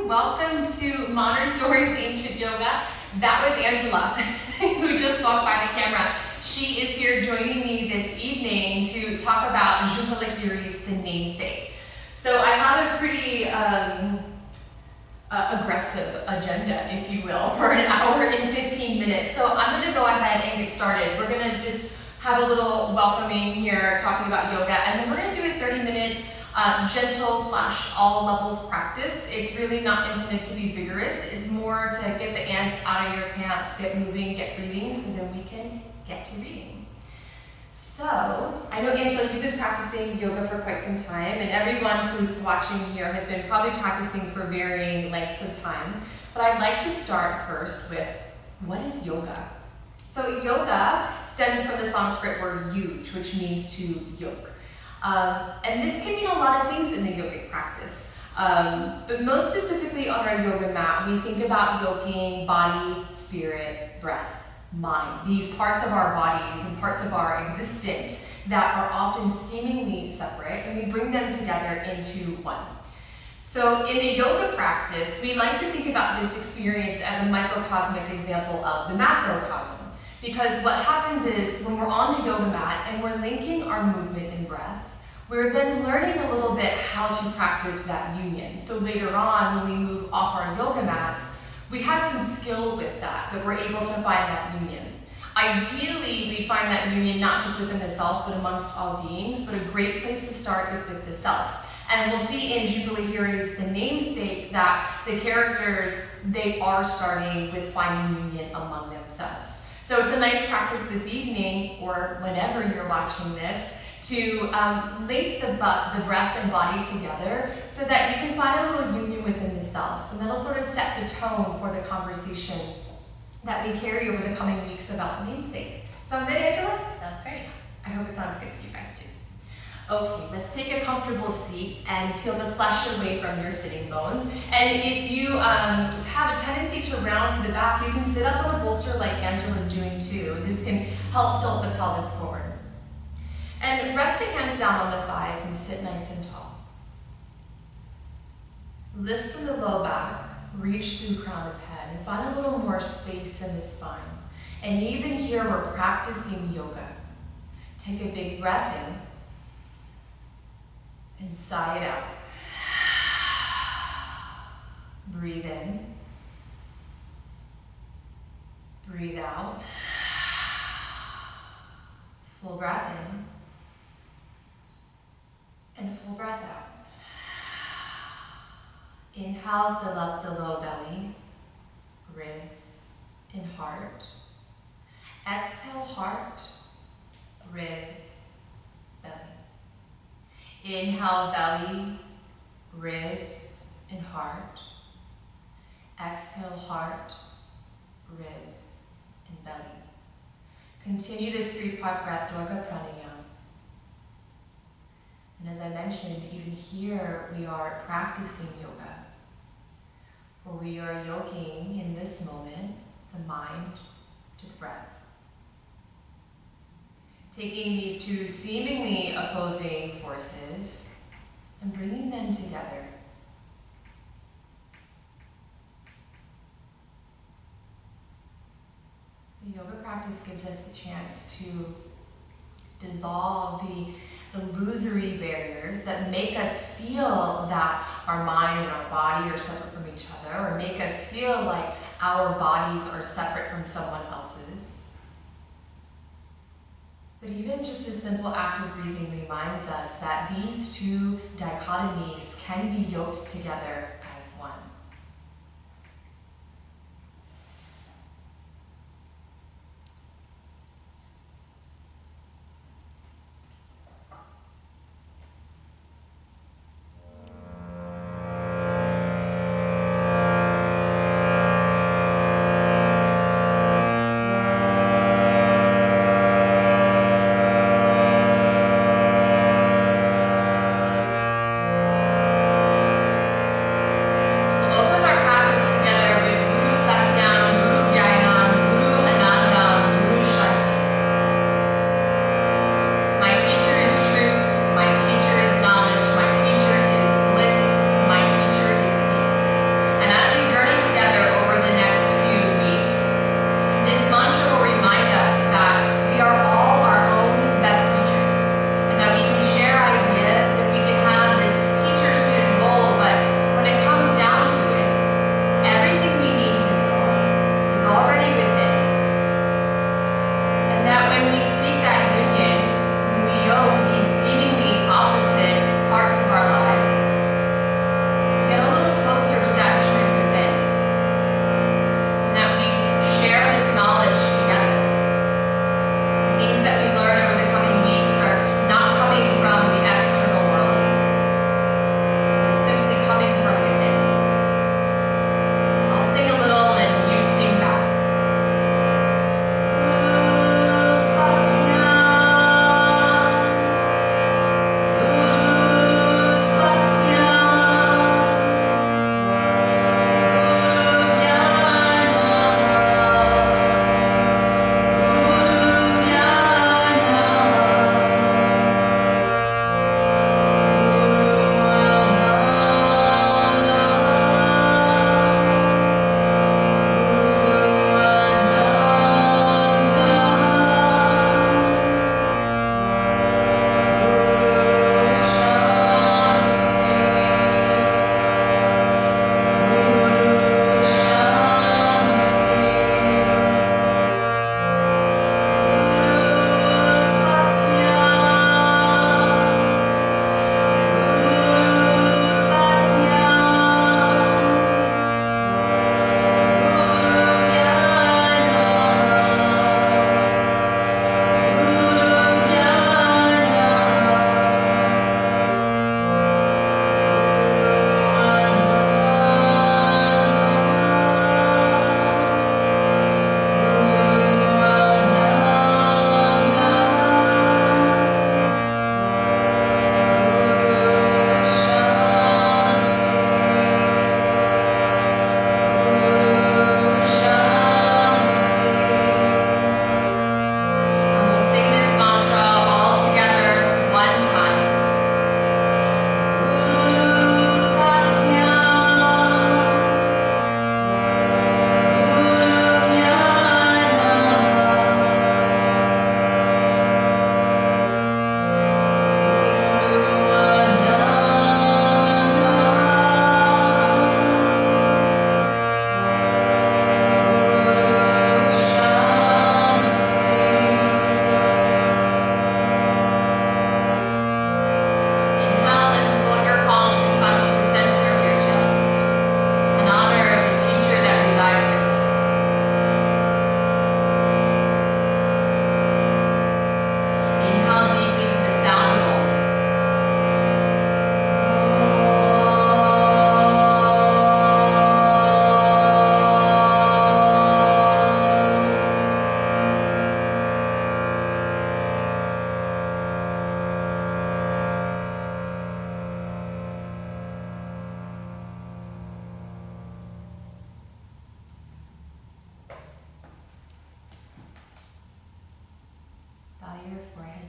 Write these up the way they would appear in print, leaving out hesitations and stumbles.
Welcome to Modern Stories Ancient Yoga. That was Angela, who just walked by the camera. She is here joining me this evening to talk about Juhalahiri's The Namesake. So I have a pretty aggressive agenda, if you will, for an hour and 15 minutes. So I'm going to go ahead and get started. We're going to just have a little welcoming here, talking about yoga, and then we're going to do a 30-minute gentle / all levels practice. It's really not intended to be vigorous. It's more to get the ants out of your pants, get moving, get breathing, so then we can get to reading. So, I know, Angela, you've been practicing yoga for quite some time, and everyone who's watching here has been probably practicing for varying lengths of time. But I'd like to start first with, what is yoga? So yoga stems from the Sanskrit word yuj, which means to yoke. And this can mean a lot of things in the yogic practice. But most specifically on our yoga mat, we think about yoking body, spirit, breath, mind. These parts of our bodies and parts of our existence that are often seemingly separate, and we bring them together into one. So in the yoga practice, we like to think about this experience as a microcosmic example of the macrocosm. Because what happens is when we're on the yoga mat and we're linking our movement and breath, we're then learning a little bit how to practice that union. So later on, when we move off our yoga mats, we have some skill with that we're able to find that union. Ideally, we find that union not just within the self, but amongst all beings, but a great place to start is with the self. And we'll see in Juhalahiri's The Namesake that the characters, they are starting with finding union among themselves. So it's a nice practice this evening, or whenever you're watching this, to link the breath and body together so that you can find a little union within the self. And that'll sort of set the tone for the conversation that we carry over the coming weeks about the namesake. Sound good, Angela? Sounds great. I hope it sounds good to you guys too. Okay, let's take a comfortable seat and peel the flesh away from your sitting bones. And if you have a tendency to round to the back, you can sit up on a bolster like Angela's doing too. This can help tilt the pelvis forward. And rest the hands down on the thighs and sit nice and tall. Lift from the low back, reach through crown of head, and find a little more space in the spine. And even here, we're practicing yoga. Take a big breath in and sigh it out. Breathe in. Breathe out. Full breath in. And full breath out. Inhale, fill up the low belly, ribs, and heart. Exhale, heart, ribs, belly. Inhale, belly, ribs, and heart. Exhale, heart, ribs, and belly. Continue this 3-part breath, Durga Pranayama. And as I mentioned, even here we are practicing yoga, where we are yoking in this moment the mind to the breath. Taking these two seemingly opposing forces and bringing them together. The yoga practice gives us the chance to dissolve the illusory barriers that make us feel that our mind and our body are separate from each other, or make us feel like our bodies are separate from someone else's. But even just this simple act of breathing reminds us that these two dichotomies can be yoked together as one.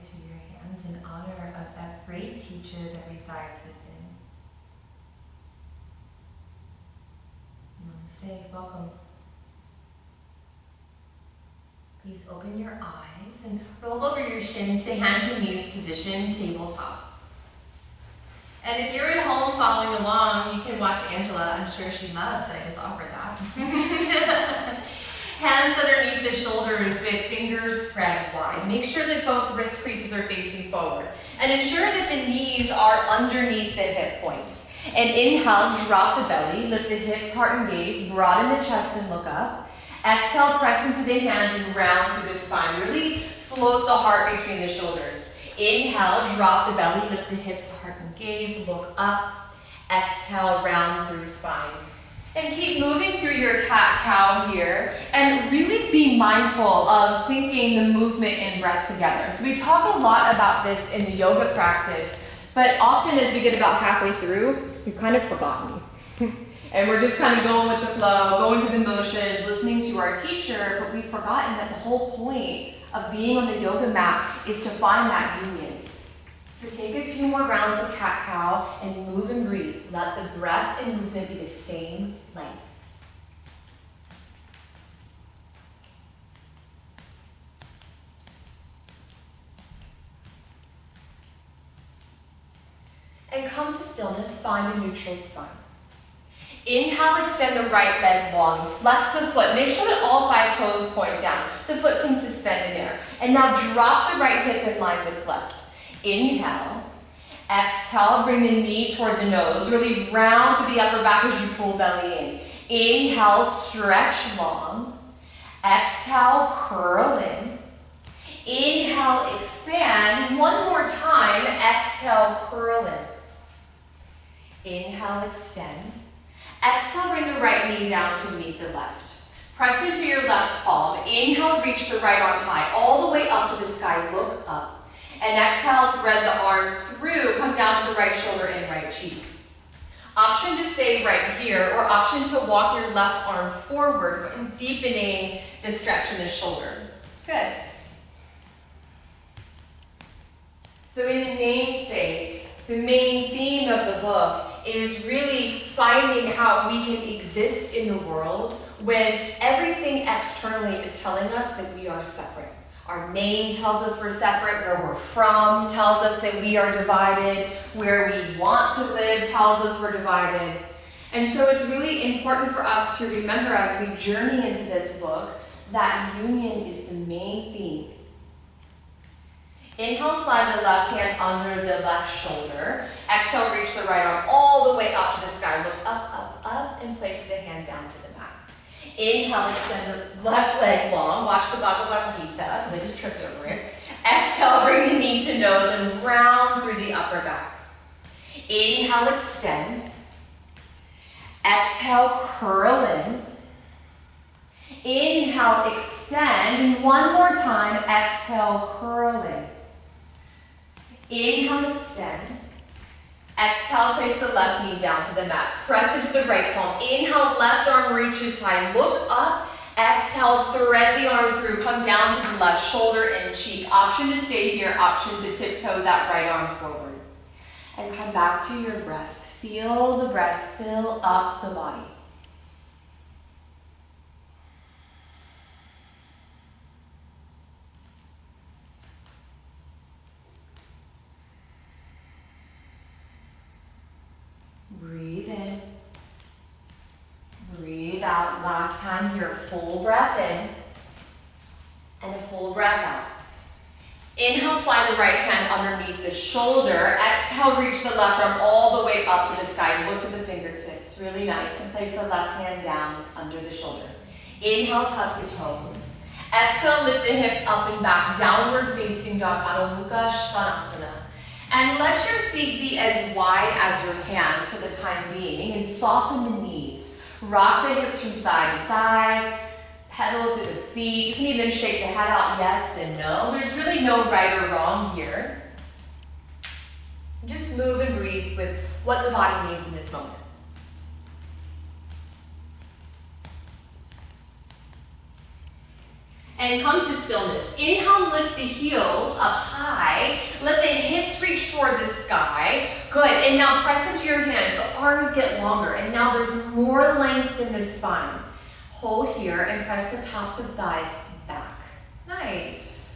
to your hands in honor of that great teacher that resides within. Namaste, welcome. Please open your eyes and roll over your shins to hands and knees position, tabletop. And if you're at home following along, you can watch Angela. I'm sure she loves that I just offered that. Hands underneath the shoulders with fingers spread wide. Make sure that both wrist creases are facing forward. And ensure that the knees are underneath the hip points. And inhale, drop the belly, lift the hips, heart and gaze, broaden the chest and look up. Exhale, press into the hands and round through the spine. Really float the heart between the shoulders. Inhale, drop the belly, lift the hips, heart and gaze, look up. Exhale, round through spine. And keep moving through your cat-cow here, and really be mindful of syncing the movement and breath together. So we talk a lot about this in the yoga practice, but often as we get about halfway through, we've kind of forgotten. And we're just kind of going with the flow, going through the motions, listening to our teacher, but we've forgotten that the whole point of being on the yoga mat is to find that union. So take a few more rounds of cat-cow and move and breathe. Let the breath and movement be the same length. And come to stillness, find a neutral spine. Inhale, extend the right leg long, flex the foot. Make sure that all 5 toes point down. The foot can suspend in air. And now drop the right hip in line with left. Inhale, exhale, bring the knee toward the nose. Really round through the upper back as you pull belly in. Inhale, stretch long. Exhale, curl in. Inhale, expand. One more time, exhale, curl in. Inhale, extend. Exhale, bring the right knee down to meet the left. Press into your left palm. Inhale, reach the right arm high, all the way up to the sky. Look up. And exhale, thread the arm through, come down to the right shoulder and right cheek. Option to stay right here, or option to walk your left arm forward, deepening the stretch in the shoulder. Good. So in the namesake, the main theme of the book is really finding how we can exist in the world when everything externally is telling us that we are separate. Our name tells us we're separate, where we're from tells us that we are divided, where we want to live tells us we're divided. And so it's really important for us to remember as we journey into this book that union is the main theme. Inhale, slide the left hand under the left shoulder. Exhale, reach the right arm all the way up to the sky. Look up, up, up, and place the hand down to the mat. Inhale, extend the left leg long. Watch the Bhagavad Gita, because I just tripped over it. Exhale, bring the knee to nose and round through the upper back. Inhale, extend. Exhale, curl in. Inhale, extend. And one more time, exhale, curl in. Inhale, extend. Exhale, place the left knee down to the mat. Press into the right palm. Inhale, left arm reaches high. Look up. Exhale, thread the arm through. Come down to the left shoulder and cheek. Option to stay here. Option to tiptoe that right arm forward. And come back to your breath. Feel the breath fill up the body. Breathe in. Breathe out. Last time here, full breath in and a full breath out. Inhale, slide the right hand underneath the shoulder. Exhale, reach the left arm all the way up to the sky. Look to the fingertips. Really nice. And place the left hand down under the shoulder. Inhale, tuck the toes. Exhale, lift the hips up and back. Downward facing dog, Adho Mukha Svanasana. And let your feet be as wide as your hands for the time being, and soften the knees. Rock the hips from side to side, pedal through the feet. You can even shake the head out yes and no. There's really no right or wrong here. Just move and breathe with what the body needs in this moment. and come to stillness. Inhale, lift the heels up high. Let the hips reach toward the sky. Good, and now press into your hands. The arms get longer, and now there's more length in the spine. Hold here and press the tops of thighs back. Nice.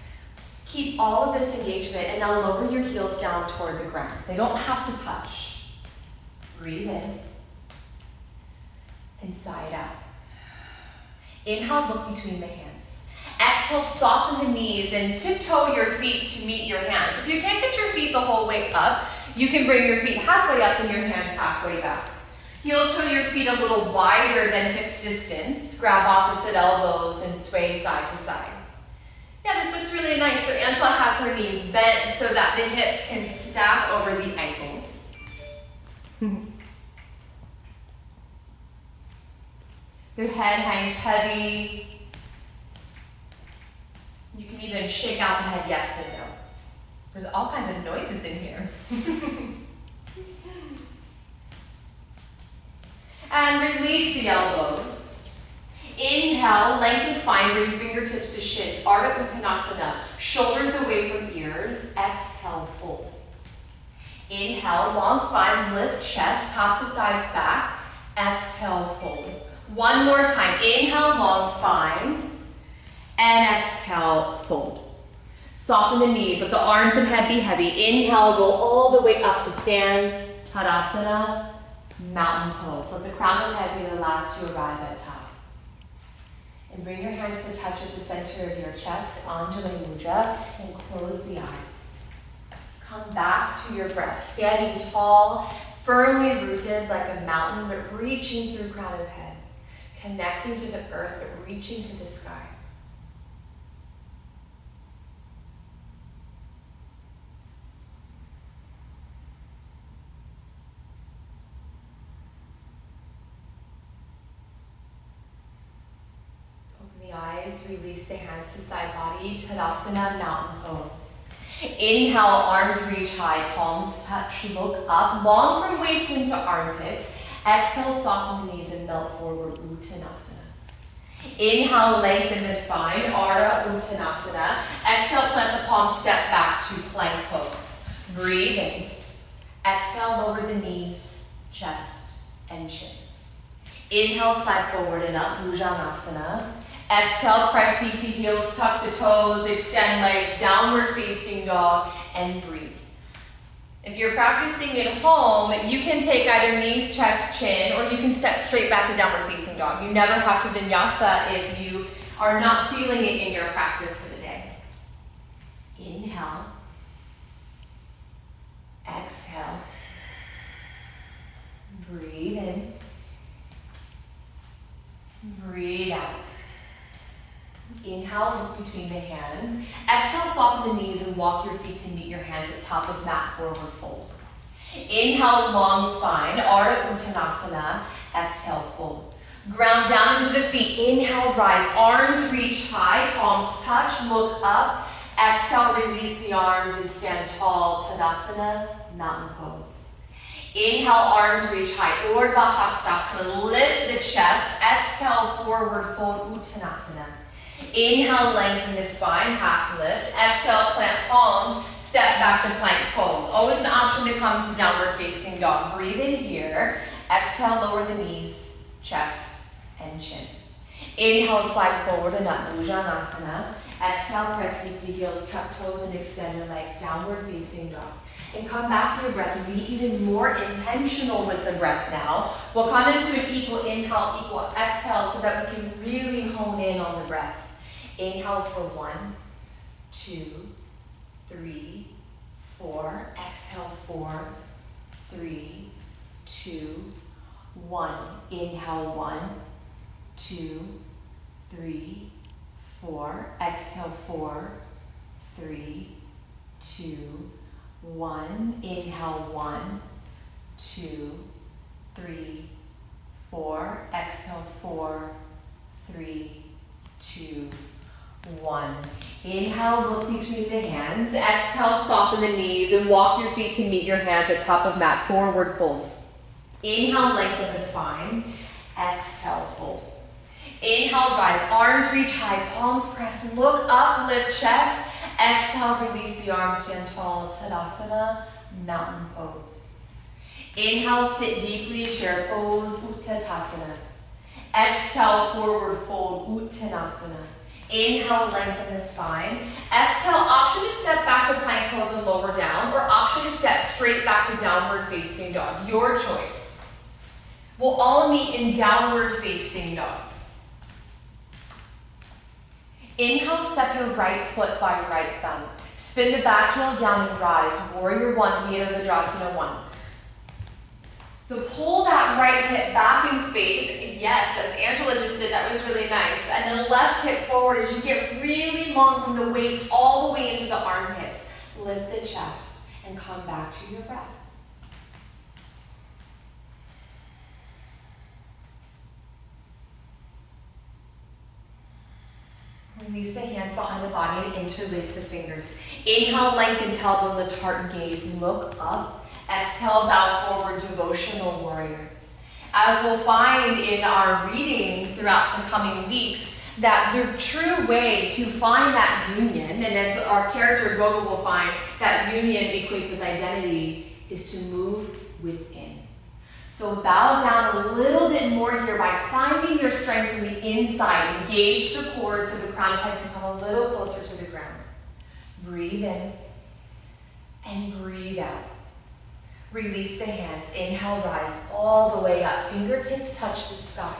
Keep all of this engagement, and now lower your heels down toward the ground. They don't have to touch. Breathe in and sigh it out. Inhale, look between the hands. Exhale, soften the knees and tiptoe your feet to meet your hands. If you can't get your feet the whole way up, you can bring your feet halfway up and your hands halfway back. Heel toe your feet a little wider than hips distance. Grab opposite elbows and sway side to side. Yeah, this looks really nice. So Angela has her knees bent so that the hips can stack over the ankles. Your head hangs heavy. You can even shake out the head yes and no. There's all kinds of noises in here. And release the elbows. Inhale, lengthen spine, bring fingertips to shins. Ardha Uttanasana, shoulders away from ears. Exhale, fold. Inhale, long spine, lift chest, tops of thighs back. Exhale, fold. One more time. Inhale, long spine. And exhale, fold. Soften the knees, let the arms and head be heavy. Inhale, roll all the way up to stand. Tadasana, mountain pose. Let the crown of the head be the last to arrive at top. And bring your hands to touch at the center of your chest, Anjali Mudra, and close the eyes. Come back to your breath, standing tall, firmly rooted like a mountain, but reaching through crown of head. Connecting to the earth, but reaching to the sky. Open the eyes, release the hands to side body, Tadasana, mountain pose. Inhale, arms reach high, palms touch, look up, long from waist into armpits. Exhale, soften the knees and melt forward, Uttanasana. Inhale, lengthen the spine, Ardha Uttanasana. Exhale, plant the palms, step back to plank pose. Breathe in. Exhale, lower the knees, chest, and chin. Inhale, slide forward and up, Bhujanasana. Exhale, press seat to heels, tuck the toes, extend legs, downward facing dog, and breathe. If you're practicing at home, you can take either knees, chest, chin, or you can step straight back to downward facing dog. You never have to vinyasa if you are not feeling it in your practice for the day. Inhale. Exhale. Breathe in. Breathe out. Inhale, look between the hands. Exhale, soften the knees and walk your feet to meet your hands at top of mat, forward fold. Inhale, long spine, Ardha Uttanasana. Exhale, fold. Ground down into the feet. Inhale, rise. Arms reach high, palms touch, look up. Exhale, release the arms and stand tall, Tadasana, mountain pose. Inhale, arms reach high, Urdhva Hastasana. Lift the chest. Exhale, forward fold, Uttanasana. Inhale, lengthen the spine, half lift. Exhale, plant palms, step back to plank pose. Always an option to come to downward facing dog. Breathe in here. Exhale, lower the knees, chest, and chin. Inhale, slide forward and up, Bhujanasana. Exhale, press seat to heels, tuck toes, and extend your legs, downward facing dog. And come back to your breath and be even more intentional with the breath now. We'll come into an equal inhale, equal exhale so that we can really hone in on the breath. Inhale for 1, 2, 3, 4. Exhale, 4, 3, 2, 1. Inhale, 1, 2, 3, 4. Exhale, 4, 3, 2, 1. Inhale, 1, 2, 3, 4. Exhale, 4, 3, 2, 1. Inhale, look between the hands. Exhale, soften the knees and walk your feet to meet your hands at top of mat, forward fold. Inhale, lengthen the spine. Exhale, fold. Inhale, rise, arms reach high, palms press, look up, lift chest. Exhale, release the arms, stand tall, Tadasana, mountain pose. Inhale, sit deeply, chair pose, Utkatasana. Exhale, forward fold, Uttanasana. Inhale, lengthen the spine. Exhale, option to step back to plank pose and lower down, or option to step straight back to downward facing dog. Your choice. We'll all meet in downward facing dog. Inhale, step your right foot by right thumb. Spin the back heel down and rise. Warrior one, Virabhadrasana one. So pull that right hip back in space. Yes, as Angela just did, that was really nice. And then left hip forward as you get really long from the waist all the way into the armpits. Lift the chest and come back to your breath. Release the hands behind the body and interlace the fingers. Inhale, lengthen tailbone, lift heart and gaze. Look up. Exhale, bow forward, devotional warrior. As we'll find in our reading throughout the coming weeks, that the true way to find that union, and as our character Goga will find, that union equates with identity, is to move within. So bow down a little bit more here by finding your strength from the inside. Engage the core so the crown of head can come a little closer to the ground. Breathe in and breathe out. Release the hands. Inhale, rise all the way up. Fingertips touch the sky.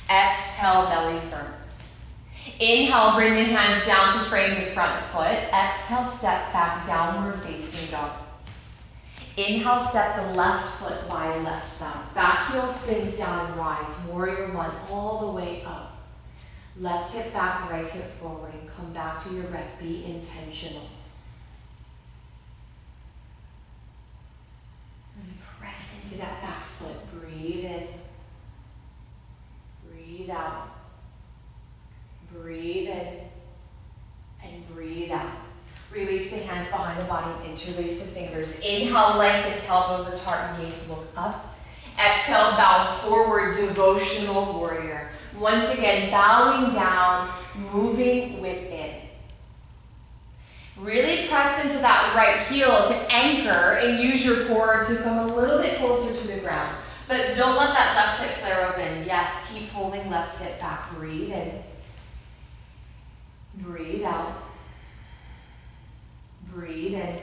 Exhale, belly firms. Inhale, bring the hands down to frame the front foot. Exhale, step back, downward facing dog. Inhale, step the left foot by left thumb. Back heel spins down and rise. Warrior one, all the way up. Left hip back, right hip forward, and come back to your breath. Be intentional. And press into that back foot. Breathe in. Breathe out. Breathe in. And breathe out. Release the hands behind the body and interlace the fingers. Inhale, lengthen tailbone, lift heart and gaze, look up. Exhale, bow forward, devotional warrior. Once again, bowing down, moving within. Really press into that right heel to anchor and use your core to come a little bit closer to the ground. But don't let that left hip flare open. Yes, keep holding left hip back. Breathe in. Breathe out. Breathe in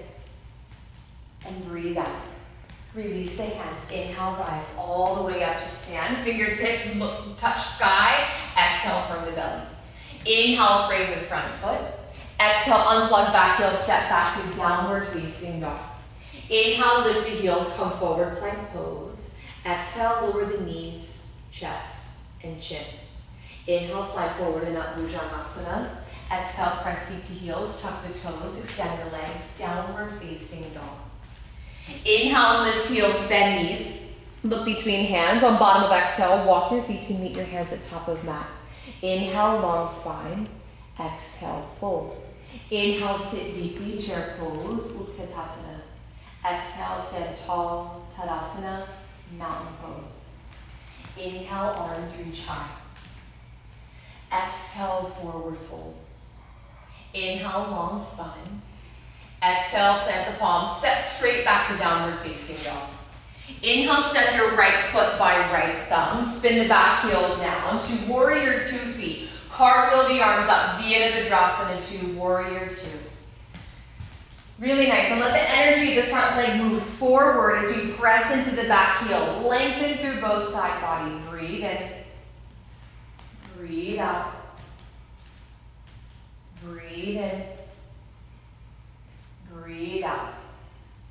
and breathe out. Release the hands. Inhale, rise all the way up to stand. Fingertips touch sky. Exhale from the belly. Inhale, frame the front foot. Exhale, unplug back heel, step back to downward facing dog. Inhale, lift the heels, come forward, plank pose. Exhale, lower the knees, chest, and chin. Inhale, slide forward in up Bhujangasana. Exhale, press seat to heels, tuck the toes, extend the legs, downward facing dog. Inhale, lift heels, bend knees, look between hands. On bottom of exhale, walk your feet to meet your hands at top of mat. Inhale, long spine. Exhale, fold. Inhale, sit deeply, chair pose, Utkatasana. Exhale, stand tall, Tadasana, mountain pose. Inhale, arms reach high. Exhale, forward fold. Inhale, long spine. Exhale, plant the palms, step straight back to downward facing dog. Inhale, step your right foot by right thumb, spin the back heel down to warrior 2 feet. Cartwheel the arms up, Virabhadrasana to warrior 2. Really nice, and let the energy of the front leg move forward as you press into the back heel. Lengthen through both side body, breathe in, breathe out. Breathe in. Breathe out.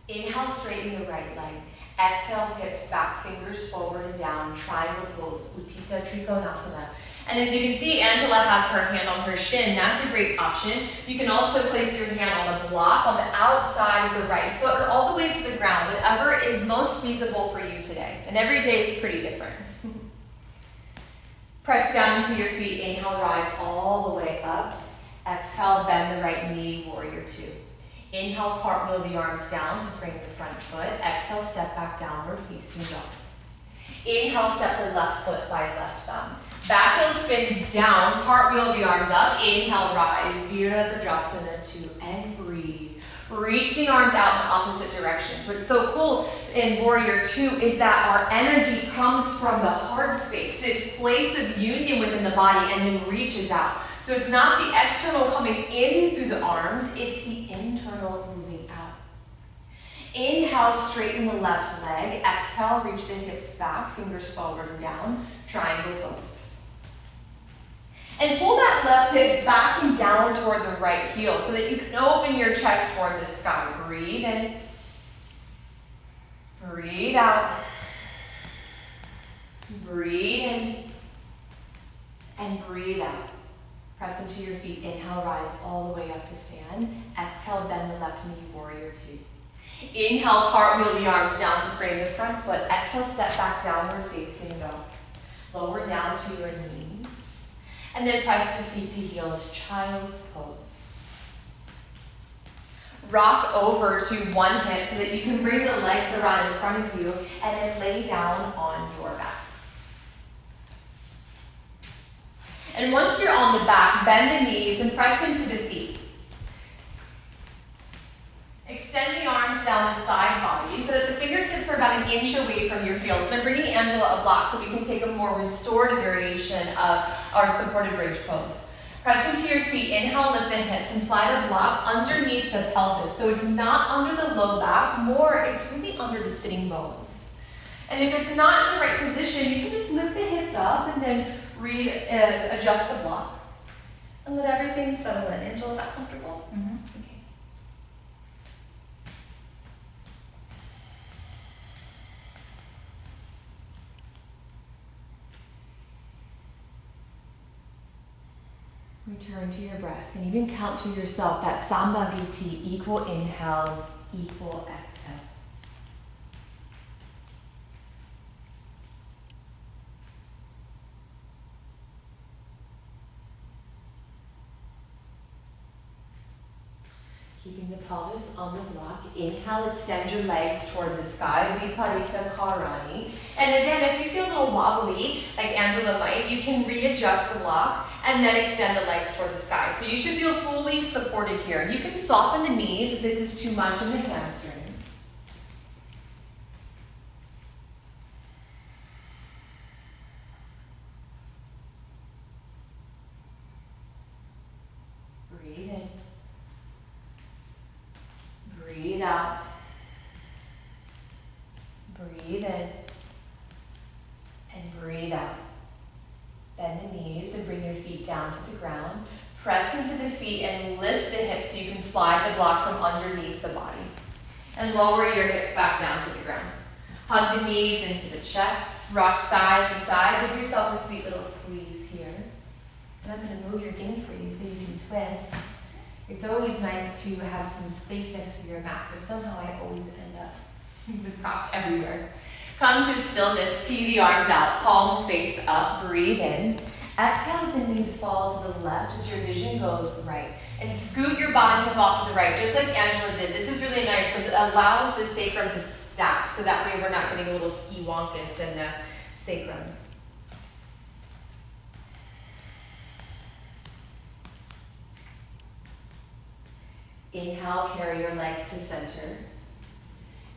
Inhale, straighten the right leg. Exhale, hips back, fingers forward and down, triangle pose, Uttita Trikonasana. And as you can see, Angela has her hand on her shin. That's a great option. You can also place your hand on a block on the outside of the right foot or all the way to the ground, whatever is most feasible for you today. And every day is pretty different. Press down into your feet. Inhale, rise all the way up. Exhale, bend the right knee, warrior 2. Inhale, cartwheel the arms down to frame the front foot. Exhale, step back, downward facing dog. Inhale, step the left foot by left thumb. Back heel spins down, cartwheel the arms up, inhale, rise, Virabhadrasana 2, and breathe. Reach the arms out in the opposite direction. So what's so cool in Warrior 2 is that our energy comes from the heart space, this place of union within the body, and then reaches out. So it's not the external coming in through the arms, it's the internal moving out. Inhale, straighten the left leg. Exhale, reach the hips back, fingers forward and down, triangle pose. And pull that left hip back and down toward the right heel so that you can open your chest toward the sky. Breathe in. Breathe out. Breathe in. And breathe out. Press into your feet. Inhale, rise all the way up to stand. Exhale, bend the left knee, Warrior 2. Inhale, cartwheel the arms down to frame the front foot. Exhale, step back, downward facing dog. Lower down to your knees. And then press the seat to heels, child's pose. Rock over to one hip so that you can bring the legs around in front of you and then lay down on your back. And once you're on the back, bend the knees and press into the feet. Extend the arms down the side body so that the fingertips are about an inch away from your heels. Then bringing Angela a block so we can take a more restorative variation of our supported bridge pose. Press into your feet, inhale, lift the hips, and slide a block underneath the pelvis. So it's not under the low back, more it's really under the sitting bones. And if it's not in the right position, you can just lift the hips up and then adjust the block. And let everything settle in. Angela, is that comfortable? Mm-hmm. Return to your breath and even count to yourself that Sambhaviti, equal inhale, equal exhale. Keeping the pelvis on the block. Inhale, extend your legs toward the sky, Viparita Karani. And again, if you feel a little wobbly, like Angela might, you can readjust the block and then extend the legs toward the sky. So you should feel fully supported here. You can soften the knees if this is too much in the hamstrings. Breathe in. Breathe out. Breathe in. And breathe out. Bend the knees and bring your feet down to the ground. Press into the feet and lift the hips so you can slide the block from underneath the body. And lower your hips back down to the ground. Hug the knees into the chest. Rock side to side. Give yourself a sweet little squeeze here. And I'm going to move your things for you so you can twist. It's always nice to have some space next to your mat, but somehow I always end up with props everywhere. Come to stillness, tee the arms out, palms face up, breathe in. Exhale, the knees fall to the left as your vision goes right. And scoot your bottom hip off to the right, just like Angela did. This is really nice because it allows the sacrum to stack, so that way we're not getting a little ski-wonkus in the sacrum. Inhale, carry your legs to center.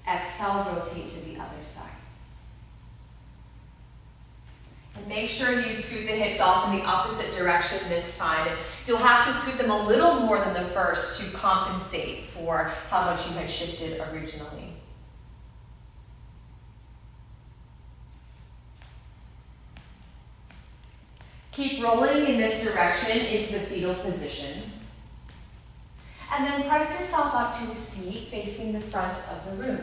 Exhale, rotate to the other side. And make sure you scoot the hips off in the opposite direction this time. You'll have to scoot them a little more than the first to compensate for how much you had shifted originally. Keep rolling in this direction into the fetal position. And then press yourself up to a seat facing the front of the room.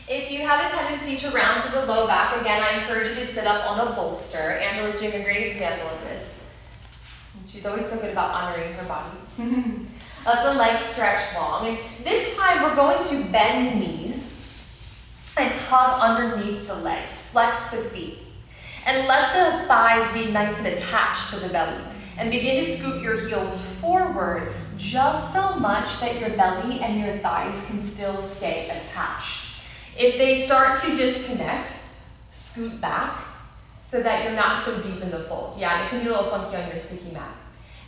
If you have a tendency to round through the low back, again, I encourage you to sit up on a bolster. Angela's doing a great example of this. She's always so good about honoring her body. Let the legs stretch long. And this time we're going to bend the knees and hug underneath the legs. Flex the feet. And let the thighs be nice and attached to the belly. And begin to scoop your heels forward just so much that your belly and your thighs can still stay attached. If they start to disconnect, scoot back so that you're not so deep in the fold. Yeah, it can be a little funky on your sticky mat.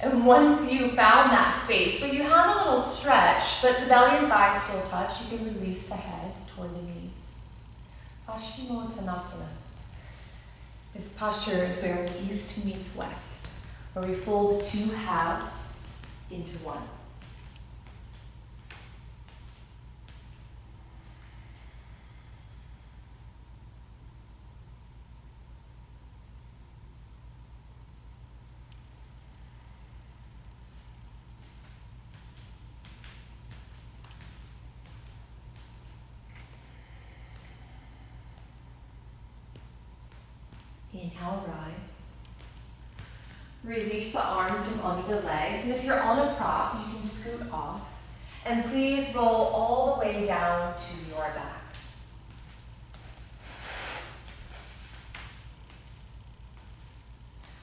And once you found that space where you have a little stretch, but the belly and thighs still touch, you can release the head toward the knees. Paschimottanasana. This posture is where east meets west, where we fold the two halves into one. Inhale, rise. Release the arms from under the legs. And if you're on a prop, you can scoot off. And please roll all the way down to your back.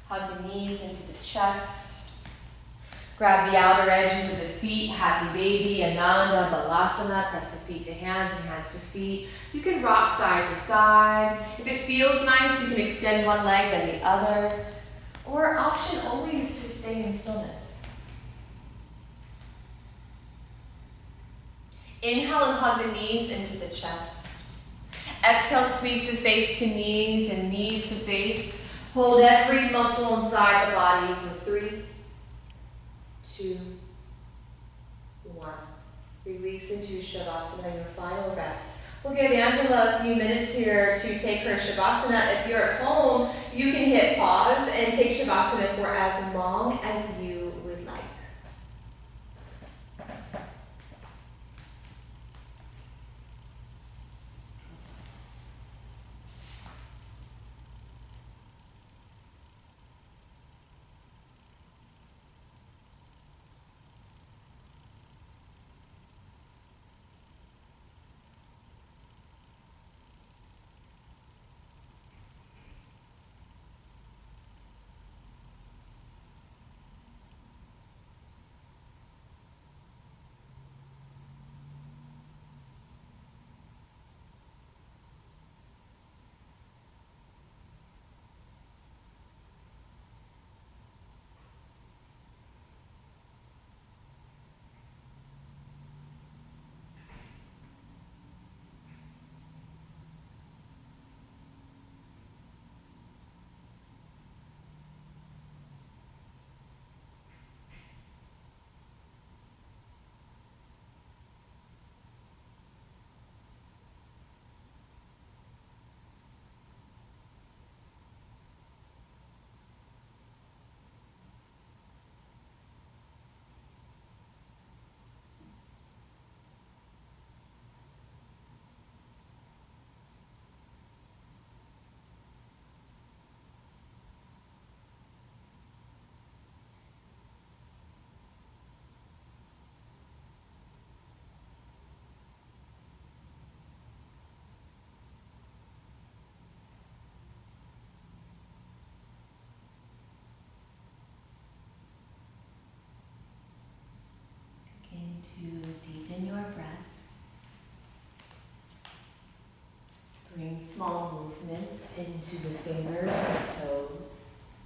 Hug the knees into the chest. Grab the outer edges of the feet. Happy baby, Ananda, Balasana. Press the feet to hands and hands to feet. You can rock side to side. If it feels nice, you can extend one leg, then the other. Or option always to stay in stillness. Inhale and hug the knees into the chest. Exhale, squeeze the face to knees and knees to face. Hold every muscle inside the body for 3, 2, 1. Release into Shavasana, your final rest. We'll give Angela a few minutes here to take her Shavasana. If you're at home, you can hit pause and take Shavasana for as long as you would like. To deepen your breath. Bring small movements into the fingers and toes.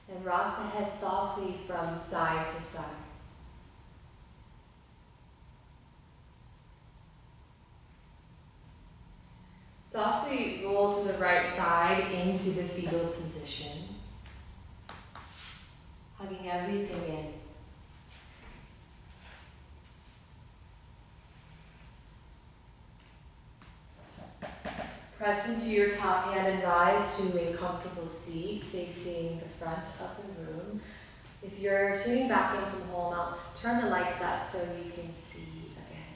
And rock the head softly from side to side. Softly roll to the right side into the fetal position. Hugging everything in. Press into your top hand and rise to a comfortable seat facing the front of the room. If you're tuning back in from home, I'll turn the lights up so you can see again.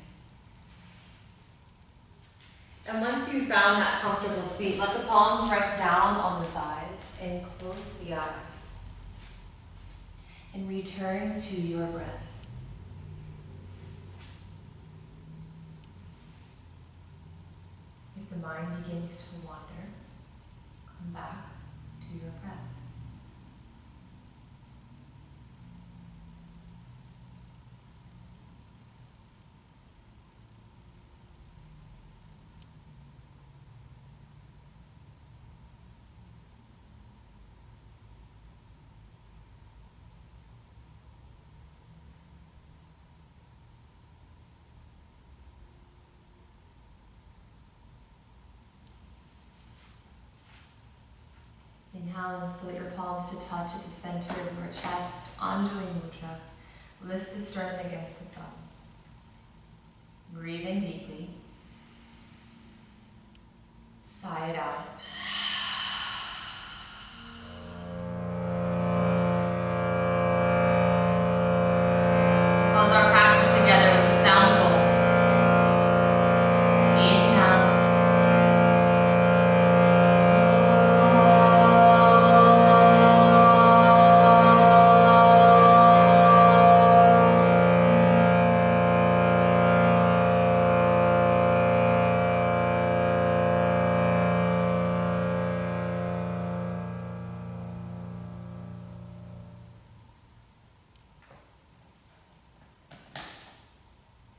And once you've found that comfortable seat, let the palms rest down on the thighs and close the eyes. And return to your breath. If the mind begins to wander, come back to your breath. Inhale and float your palms to touch at the center of your chest, Anjali Mudra. Lift the sternum against the thumbs. Breathe in deeply. Sigh it out. Close our practice together with the sound bowl. Inhale.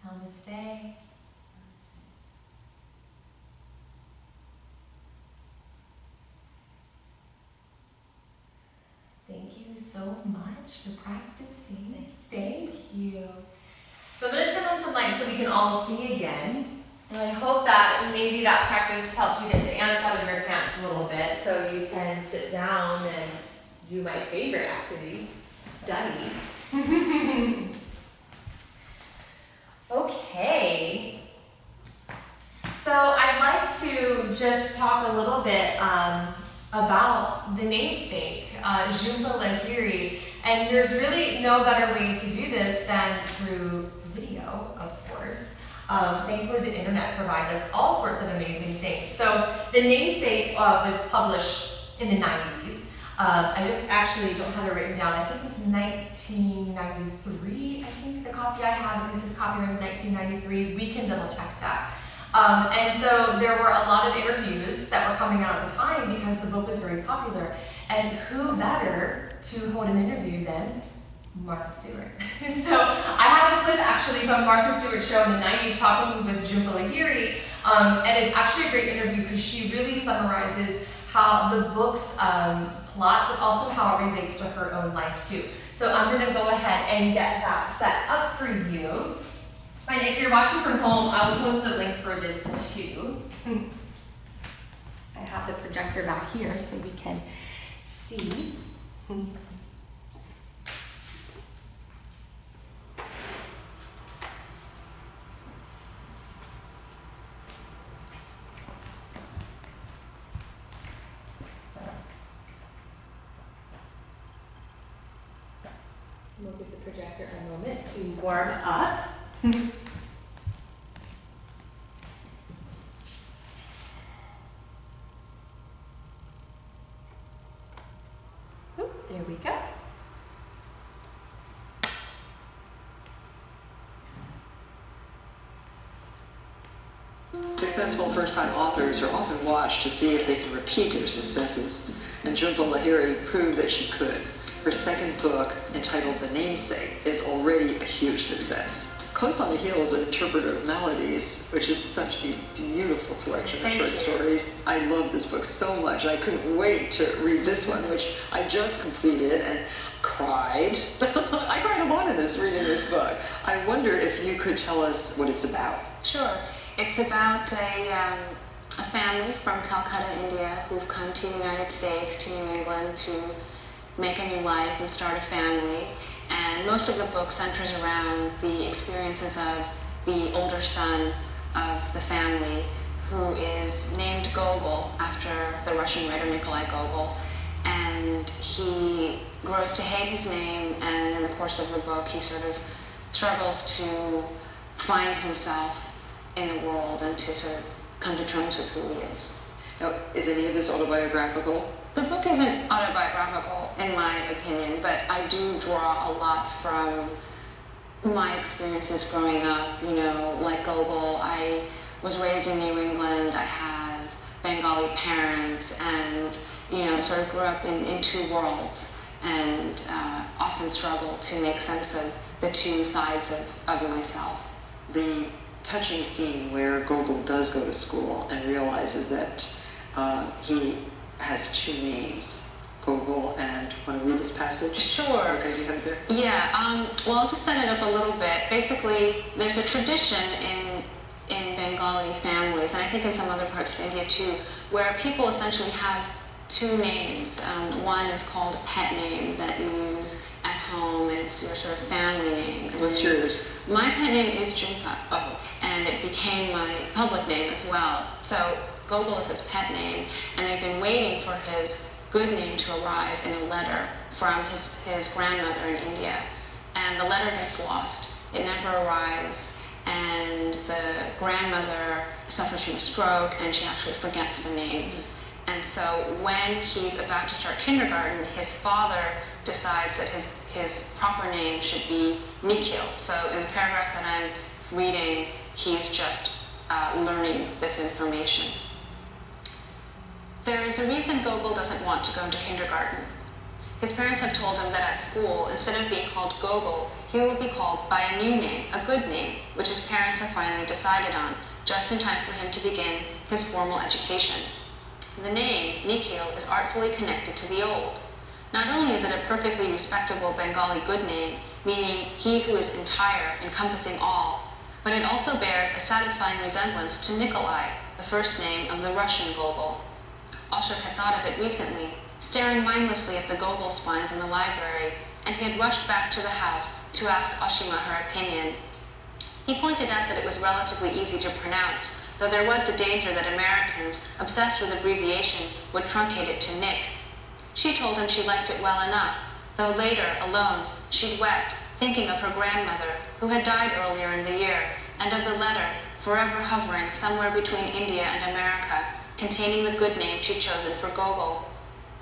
Namaste. Thank you so much for practicing. Thank you. So I'm going to turn on some lights so we can all see again. And I hope that maybe that practice helped you get the ants out of your pants a little bit so you can sit down and do my favorite activity, study. Okay, so I'd like to just talk a little bit about the namesake, Jhumpa Lahiri, and there's really no better way to do this than through video, of course. Thankfully the internet provides us all sorts of amazing things. So the namesake was published in the 90s. I actually don't have it written down. I think it was 1993, I think the copy I have, and this is copyrighted 1993. We can double check that. And so there were a lot of interviews that were coming out at the time because the book was very popular. And who better to hold an interview than Martha Stewart? So I have a clip actually from Martha Stewart's show in the 90s talking with Jhumpa Lahiri. And it's actually a great interview because she really summarizes how the book's plot, but also how it relates to her own life too. So I'm going to go ahead and get that set up for you. And if you're watching from home, I will post the link for this too. I have the projector back here so we can see. We'll give the projector a moment to warm up. Oop, there we go. Successful first-time authors are often watched to see if they can repeat their successes, and Jhumpa Lahiri proved that she could. Her second book, entitled The Namesake, is already a huge success. Close on the heels of Interpreter of Melodies, which is such a beautiful collection of short stories. I love this book so much. I couldn't wait to read this one, which I just completed and cried. I cried a lot in reading this book. I wonder if you could tell us what it's about. Sure. It's about a family from Calcutta, India, who've come to the United States, to New England, to make a new life and start a family. And most of the book centers around the experiences of the older son of the family, who is named Gogol after the Russian writer Nikolai Gogol. And he grows to hate his name, and in the course of the book he sort of struggles to find himself in the world and to sort of come to terms with who he is. Now, is any of this autobiographical? The book isn't autobiographical, in my opinion, but I do draw a lot from my experiences growing up. You know, like Gogol, I was raised in New England, I have Bengali parents, and, you know, sort of grew up in two worlds, and often struggled to make sense of the two sides of myself. The touching scene where Gogol does go to school and realizes that he has two names, Gogol, and want to read this passage? Sure. Okay, do you have it there? Yeah, well, I'll just set it up a little bit. Basically, there's a tradition in Bengali families, and I think in some other parts of India too, where people essentially have two names. One is called a pet name that you use at home, and it's your sort of family name. What's yours? My pet name is Junpa, Oh. and it became my public name as well. So Gogol is his pet name, and they've been waiting for his good name to arrive in a letter from his grandmother in India. And the letter gets lost. It never arrives, and the grandmother suffers from a stroke, and she actually forgets the names. And so when he's about to start kindergarten, his father decides that his proper name should be Nikhil. So in the paragraph that I'm reading, he's just learning this information. There is a reason Gogol doesn't want to go into kindergarten. His parents have told him that at school, instead of being called Gogol, he will be called by a new name, a good name, which his parents have finally decided on, just in time for him to begin his formal education. The name, Nikhil, is artfully connected to the old. Not only is it a perfectly respectable Bengali good name, meaning he who is entire, encompassing all, but it also bears a satisfying resemblance to Nikolai, the first name of the Russian Gogol. Ashok had thought of it recently, staring mindlessly at the Gogol spines in the library, and he had rushed back to the house to ask Ashima her opinion. He pointed out that it was relatively easy to pronounce, though there was the danger that Americans, obsessed with abbreviation, would truncate it to Nick. She told him she liked it well enough, though later, alone, she'd wept, thinking of her grandmother, who had died earlier in the year, and of the letter, forever hovering somewhere between India and America, containing the good name she'd chosen for Gogol.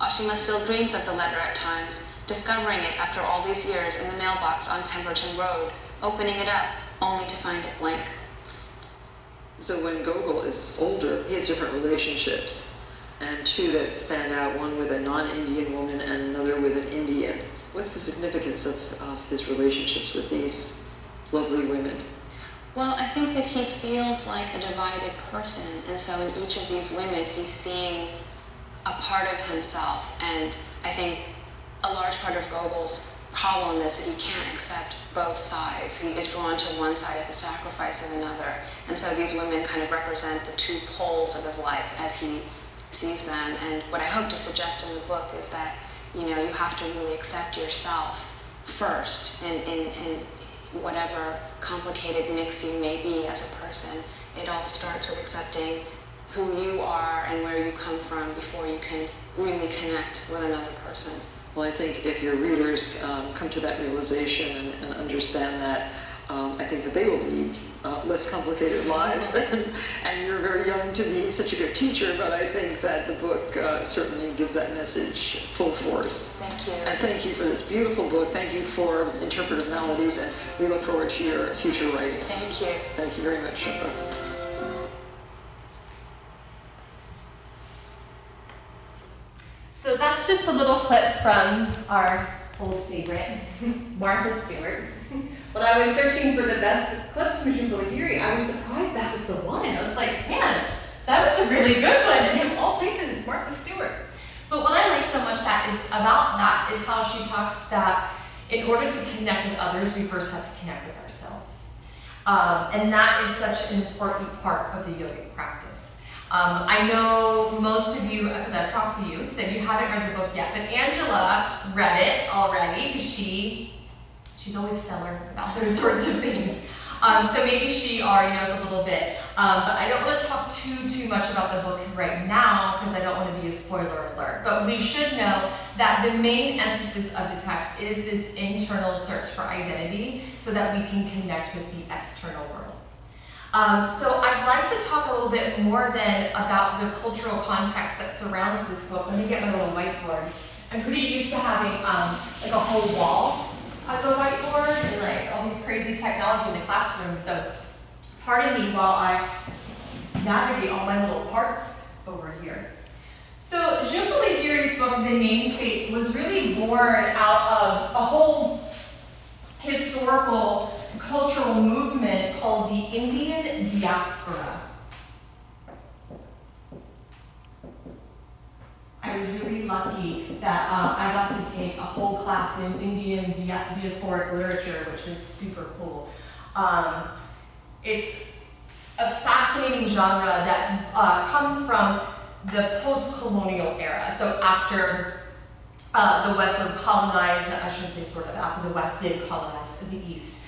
Ashima still dreams of the letter at times, discovering it after all these years in the mailbox on Pemberton Road, opening it up, only to find it blank. So when Gogol is older, he has different relationships, and two that stand out, one with a non-Indian woman and another with an Indian. What's the significance of his relationships with these lovely women? Well, I think that he feels like a divided person, and so in each of these women he's seeing a part of himself, and I think a large part of Gogol's problem is that he can't accept both sides. He is drawn to one side at the sacrifice of another, and so these women kind of represent the two poles of his life as he sees them. And what I hope to suggest in the book is that, you know, you have to really accept yourself first in whatever complicated mix you may be as a person. It all starts with accepting who you are and where you come from before you can really connect with another person. Well, I think if your readers come to that realization and understand that, I think that they will lead less complicated lives. And you're very young to be such a good teacher, but I think that the book certainly gives that message full force. Thank you. And thank you for this beautiful book. Thank you for Interpretive Melodies, and we look forward to your future writings. Thank you. Thank you very much, Shilpa. So that's just a little clip from our old favorite, Martha Stewart. When I was searching for the best clips from Jubilee, I was surprised that was the one. I was like, man, that was a really good one. And in all places, it's Martha Stewart. But what I like so much about that is how she talks that in order to connect with others, we first have to connect with ourselves. And that is such an important part of the yogic practice. I know most of you, because I've talked to you, said you haven't read the book yet, but Angela read it already because she's always stellar about those sorts of things. So maybe she already knows a little bit. But I don't want to talk too much about the book right now because I don't want to be a spoiler alert. But we should know that the main emphasis of the text is this internal search for identity so that we can connect with the external world. So I'd like to talk a little bit more then about the cultural context that surrounds this book. Let me get my little whiteboard. I'm pretty used to having like a whole wall as a whiteboard and like all these crazy technology in the classroom. So pardon me while I navigate all my little parts over here. So Jubilee Giri's book, The Namesake, was really born out of a whole historical cultural movement called the Indian diaspora. I was really lucky that I got to take a whole class in Indian diasporic literature, which was super cool. It's a fascinating genre that comes from the post-colonial era. So after the West sort of colonized, I shouldn't say sort of, after the West did colonize the East,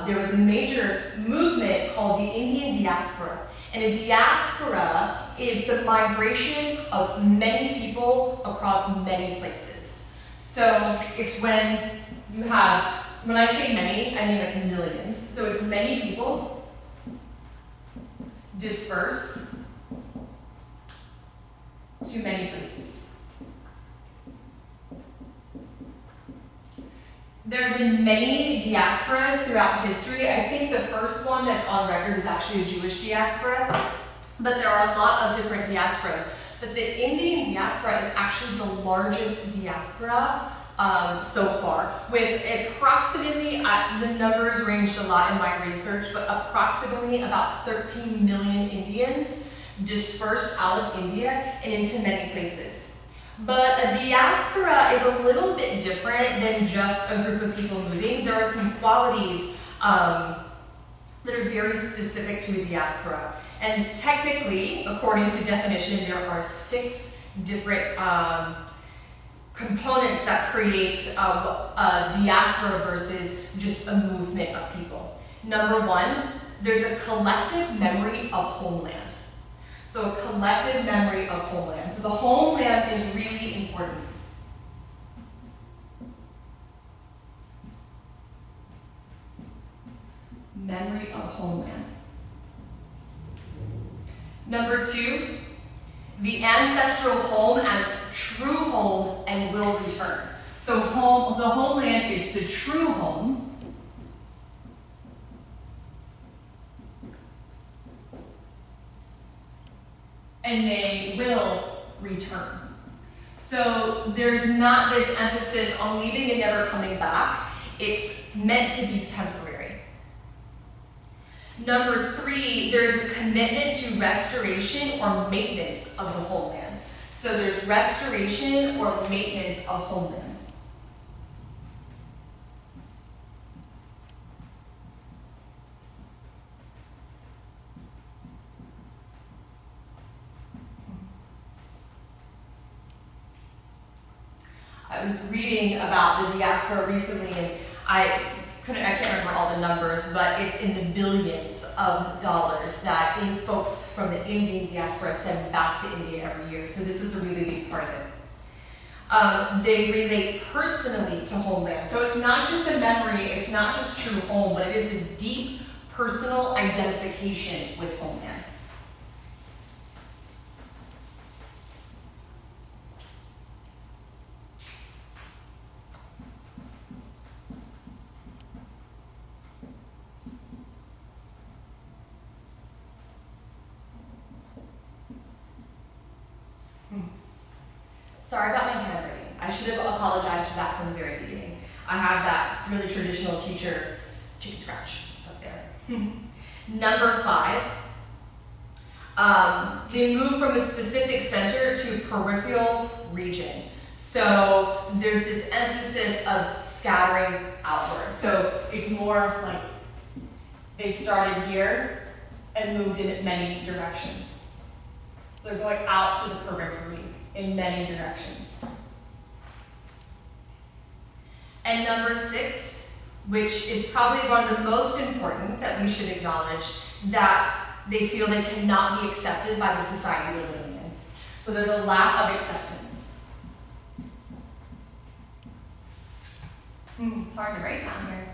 there was a major movement called the Indian diaspora. And a diaspora is the migration of many people across many places. So it's when you have, when I say many, I mean like millions. So it's many people dispersed to many places. There have been many diasporas throughout history. I think the first one that's on record is actually a Jewish diaspora, but there are a lot of different diasporas. But the Indian diaspora is actually the largest diaspora so far, with approximately, the numbers ranged a lot in my research, but approximately about 13 million Indians dispersed out of India and into many places. But a diaspora is a little bit different than just a group of people moving. There are some qualities that are very specific to a diaspora. And technically, according to definition, there are 6 different components that create a diaspora versus just a movement of people. Number 1, there's a collective memory of homeland. So a collective memory of homeland. So the homeland is really important. Memory of homeland. Number 2, the ancestral home as true home and will return. So the homeland is the true home. And they will return. So there's not this emphasis on leaving and never coming back. It's meant to be temporary. Number 3, there's a commitment to restoration or maintenance of the homeland. So there's restoration or maintenance of homeland. I was reading about the diaspora recently, and I can't remember all the numbers, but it's in the billions of dollars that folks from the Indian diaspora send back to India every year. So this is a really big part of it. They relate personally to homeland. So it's not just a memory, it's not just true home, but it is a deep personal identification with homeland. Sorry about my handwriting. I should have apologized for that from the very beginning. I have that really traditional teacher chicken scratch up there. Number 5, they move from a specific center to peripheral region. So there's this emphasis of scattering outward. So it's more like they started here and moved in many directions. So they're going out to the periphery in many directions. And number 6, which is probably one of the most important that we should acknowledge, that they feel they cannot be accepted by the society they're living in. So there's a lack of acceptance. It's hard to write down here.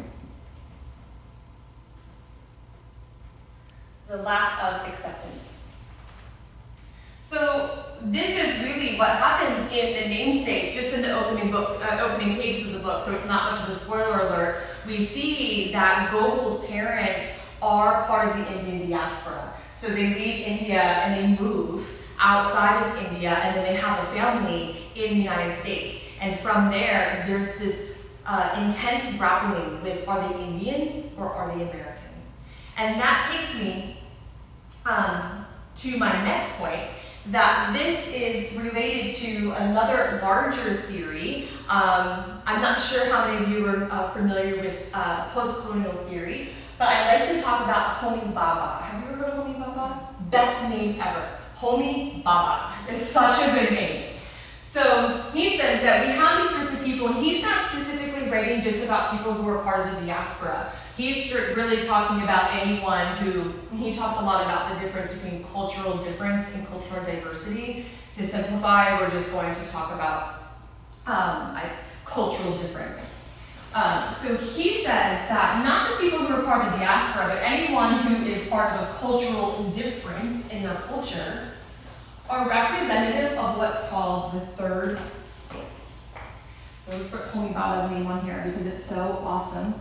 The lack of acceptance. So this is really what happens in the namesake, just in the opening pages of the book, so it's not much of a spoiler alert. We see that Gogol's parents are part of the Indian diaspora. So they leave India and they move outside of India, and then they have a family in the United States. And from there, there's this intense grappling with, are they Indian or are they American? And that takes me to my next point, that this is related to another larger theory. I'm not sure how many of you are familiar with post-colonial theory, but I like to talk about Homi Bhabha. Have you ever heard of Homi Bhabha? Best name ever. Homi Bhabha. It's such a good name. So he says that we have these groups of people, and he's not specifically writing just about people who are part of the diaspora. He's really talking about anyone who, he talks a lot about the difference between cultural difference and cultural diversity. To simplify, we're just going to talk about cultural difference. So he says that not just people who are part of the diaspora, but anyone who is part of a cultural difference in their culture are representative of what's called the third space. So we put Homi Bhabha's name on here because it's so awesome.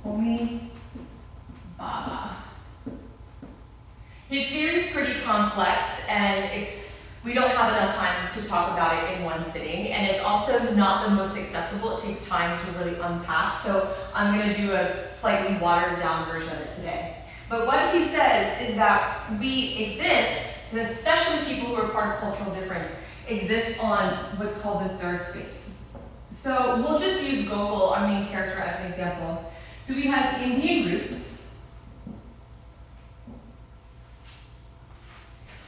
Homi Bhabha. His theory is pretty complex, and we don't have enough time to talk about it in one sitting, and it's also not the most accessible. It takes time to really unpack, so I'm going to do a slightly watered down version of it today. But what he says is that we exist, and especially people who are part of cultural difference, exist on what's called the third space. So we'll just use Gokul, our main character, as an example. So he has Indian roots,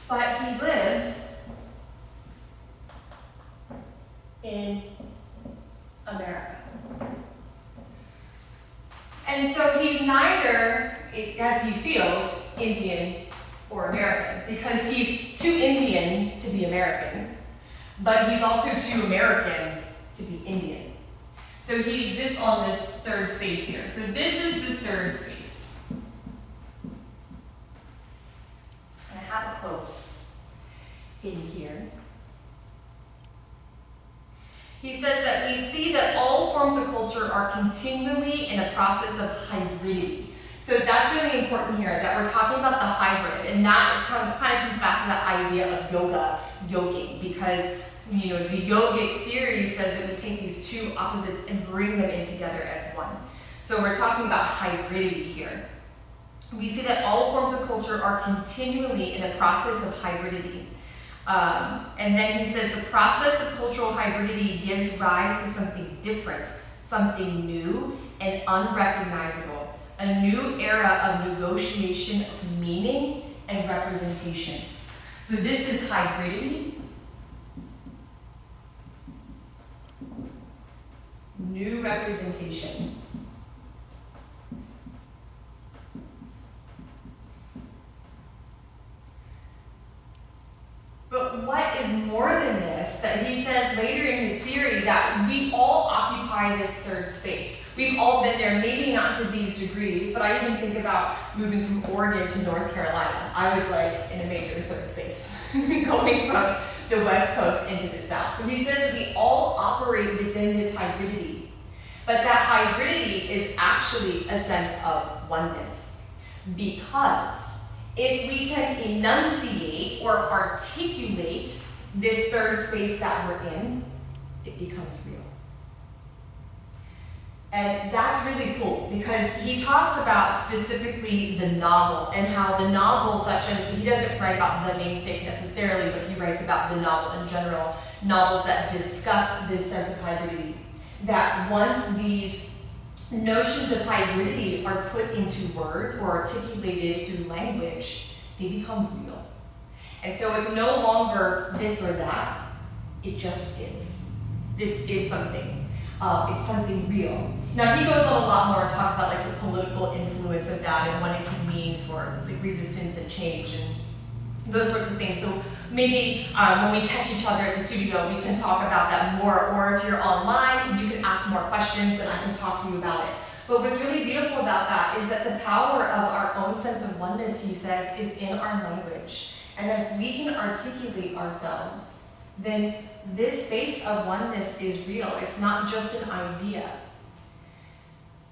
but he lives in America. And so he's neither, as he feels, Indian or American, because he's too Indian to be American, but he's also too American to be Indian. So he exists on this third space here. So this is the third space. And I have a quote in here. He says that we see that all forms of culture are continually in a process of hybridity. So that's really important here, that we're talking about the hybrid, and that kind of comes back to that idea of yoga, yoking, because the yogic theory says that we take these two opposites and bring them in together as one. So we're talking about hybridity here. We see that all forms of culture are continually in a process of hybridity. And then he says the process of cultural hybridity gives rise to something different, something new and unrecognizable, a new era of negotiation of meaning and representation. So this is hybridity. New representation. But what is more than this, that he says later in his theory, that we all occupy this third space. We've all been there, maybe not to these degrees, but I even think about moving from Oregon to North Carolina. I was like in a major third space, going from the West Coast into the South. So he says that we all operate within this hybridity, but that hybridity is actually a sense of oneness, because if we can enunciate or articulate this third space that we're in, it becomes real. And that's really cool, because he talks about specifically the novel, and how the novel, such as, he doesn't write about the namesake necessarily, but he writes about the novel in general, novels that discuss this sense of hybridity. That once these notions of hybridity are put into words or articulated through language, they become real. And so it's no longer this or that, it just is. This is something. It's something real. Now he goes on a lot more and talks about like the political influence of that and what it can mean for like resistance and change and those sorts of things. So maybe when we catch each other at the studio, we can talk about that more, or if you're online, you can ask more questions and I can talk to you about it. But what's really beautiful about that is that the power of our own sense of oneness, he says, is in our language. And if we can articulate ourselves, then this space of oneness is real. It's not just an idea.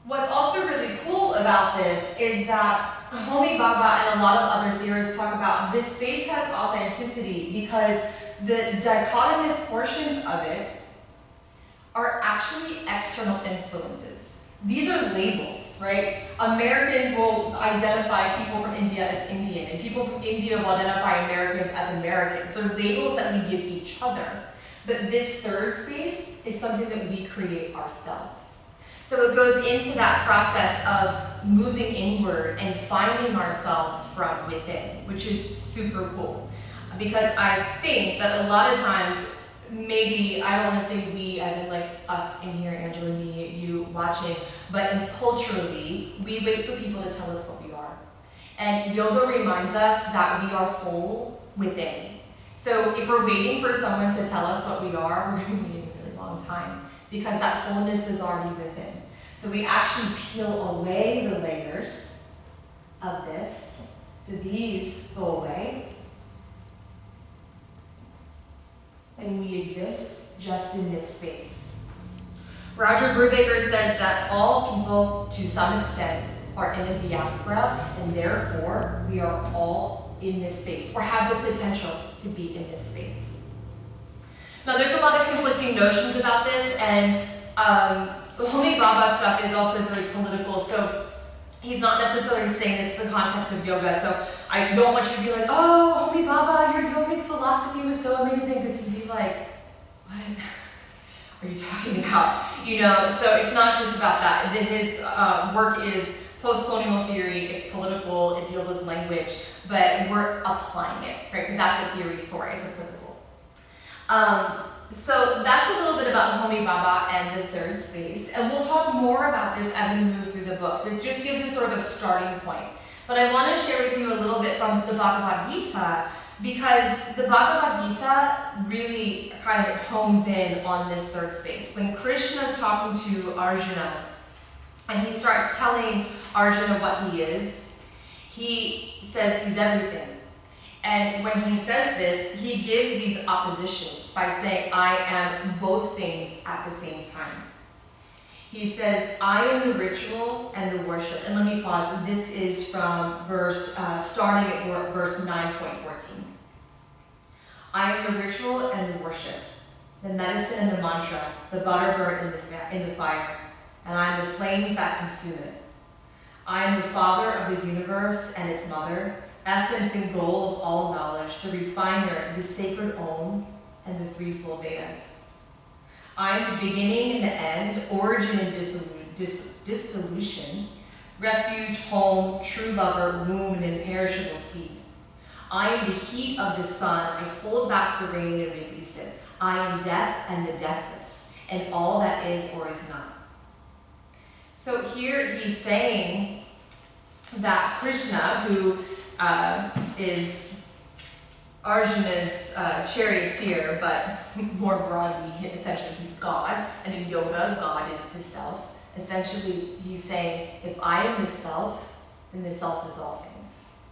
What's also really cool about this is that Homi Bhabha and a lot of other theorists talk about this space has authenticity because the dichotomous portions of it are actually external influences. These are labels, right? Americans will identify people from India as Indian, and people from India will identify Americans as Americans. They're labels that we give each other. But this third space is something that we create ourselves. So it goes into that process of moving inward and finding ourselves from within, which is super cool. Because I think that a lot of times, maybe, I don't want to say we as in like us in here, Angela, me, you watching, but culturally, we wait for people to tell us what we are. And yoga reminds us that we are whole within. So if we're waiting for someone to tell us what we are, we're going to be waiting a really long time because that wholeness is already within. So we actually peel away the layers of this. So these go away. And we exist just in this space. Roger Brubaker says that all people, to some extent, are in a diaspora, and therefore we are all in this space, or have the potential to be in this space. Now there's a lot of conflicting notions about this, and Homi Bhabha stuff is also very political, so he's not necessarily saying this in the context of yoga, so I don't want you to be like, oh, Homi Bhabha, your yogic philosophy was so amazing, because he'd be like, what are you talking about? You know, so it's not just about that. His work is post-colonial theory, it's political, it deals with language, but we're applying it, right? Because that's what theory is for, it's applicable. So that's a little bit about Homi Bhabha and the third space, and we'll talk more about this as we move through the book. This just gives us sort of a starting point. But I want to share with you a little bit from the Bhagavad Gita, because the Bhagavad Gita really kind of hones in on this third space. When Krishna's talking to Arjuna, and he starts telling Arjuna what he is, he says he's everything. And when he says this, he gives these oppositions by saying, I am both things at the same time. He says, I am the ritual and the worship. And let me pause. This is from starting at verse 9.14. I am the ritual and the worship, the medicine and the mantra, the butter burnt in the fire, and I am the flames that consume it. I am the father of the universe and its mother, essence and goal of all knowledge, the refiner, the sacred Om, and the threefold Vedas. I am the beginning and the end, origin and dissolution, refuge, home, true lover, womb, and imperishable seed. I am the heat of the sun, I hold back the rain and release it. I am death and the deathless, and all that is or is not. So here he's saying that Krishna, who is Arjuna's charioteer, but more broadly, essentially he's God, and in yoga, God is the self. Essentially, he's saying, if I am the self, then the self is all things.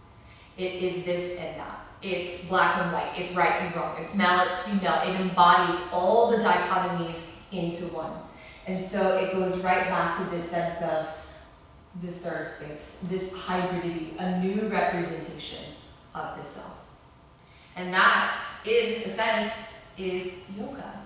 It is this and that. It's black and white, it's right and wrong, it's male, it's female. It embodies all the dichotomies into one. And so it goes right back to this sense of the third space, this hybridity, a new representation of the self. And that, in a sense, is yoga.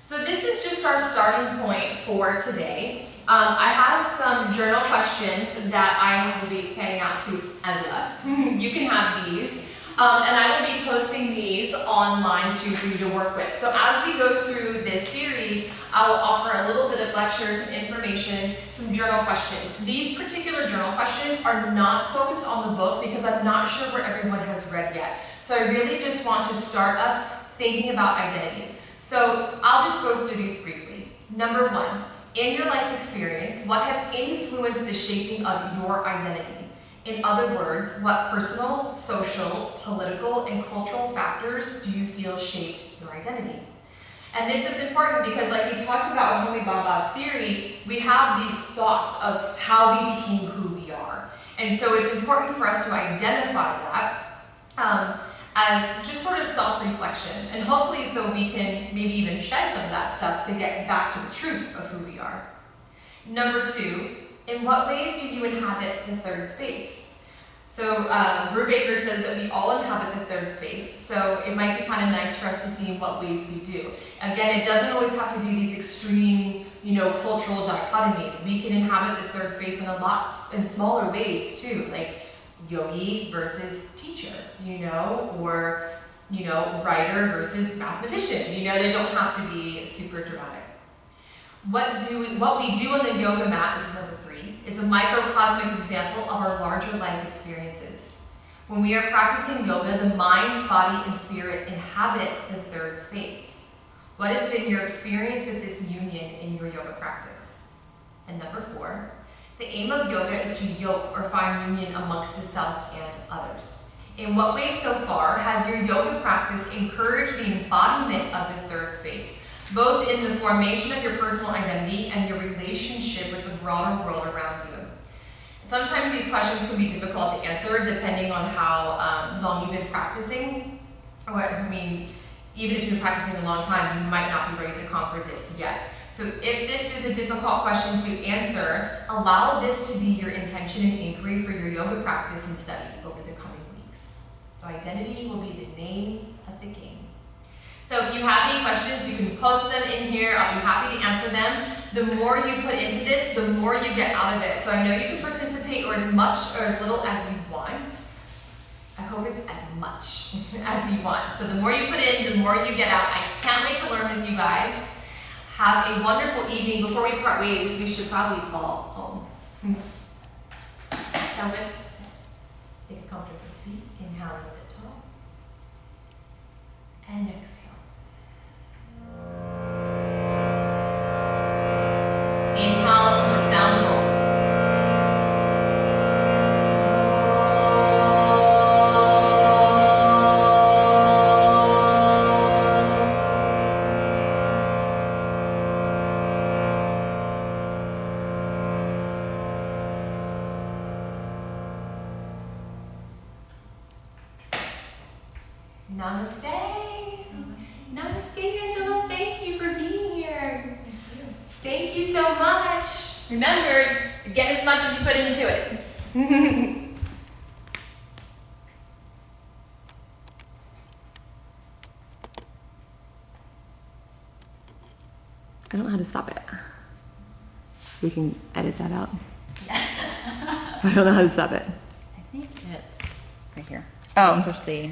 So this is just our starting point for today. I have some journal questions that I will be handing out to Angela. You can have these. And I will be posting these online for you to work with. So as we go through this series, I will offer a little bit of lecture, some information, some journal questions. These particular journal questions are not focused on the book because I'm not sure where everyone has read yet. So I really just want to start us thinking about identity. So I'll just go through these briefly. Number one, in your life experience, what has influenced the shaping of your identity? In other words, what personal, social, political, and cultural factors do you feel shaped your identity? And this is important because, like we talked about with Homi Bhabha's theory, we have these thoughts of how we became who we are. And so it's important for us to identify that as just sort of self-reflection. And hopefully so we can maybe even shed some of that stuff to get back to the truth of who we are. Number two, in what ways do you inhabit the third space? So Brubaker says that we all inhabit the third space, so it might be kind of nice for us to see in what ways we do. Again, it doesn't always have to be these extreme, cultural dichotomies. We can inhabit the third space in smaller ways too, like yogi versus teacher, or writer versus mathematician. They don't have to be super dramatic. What we do on the yoga mat, this is number 3, is a microcosmic example of our larger life experiences. When we are practicing yoga, the mind, body, and spirit inhabit the third space. What has been your experience with this union in your yoga practice? And number 4, the aim of yoga is to yoke or find union amongst the self and others. In what ways so far has your yoga practice encouraged the embodiment of the third space, both in the formation of your personal identity and your relationship with the broader world around you? Sometimes these questions can be difficult to answer depending on how long you've been practicing. Even if you've been practicing a long time, you might not be ready to conquer this yet. So if this is a difficult question to answer, allow this to be your intention and inquiry for your yoga practice and study over the coming weeks. So identity will be the name of the game. So if you have any questions, you can post them in here. I'll be happy to answer them. The more you put into this, the more you get out of it. So I know you can participate or as much or as little as you want. I hope it's as much as you want. So the more you put in, the more you get out. I can't wait to learn with you guys. Have a wonderful evening. Before we part ways, we should probably fall home. Sound good? Take a comfortable seat. Inhale and sit tall. And exhale. Inhale from the sound bowl. Namaste. Namaste, Angela. Thank you for being here. Thank you so much. Remember, get as much as you put into it. I don't know how to stop it. We can edit that out. I don't know how to stop it. I think it's right here. Oh. Just push the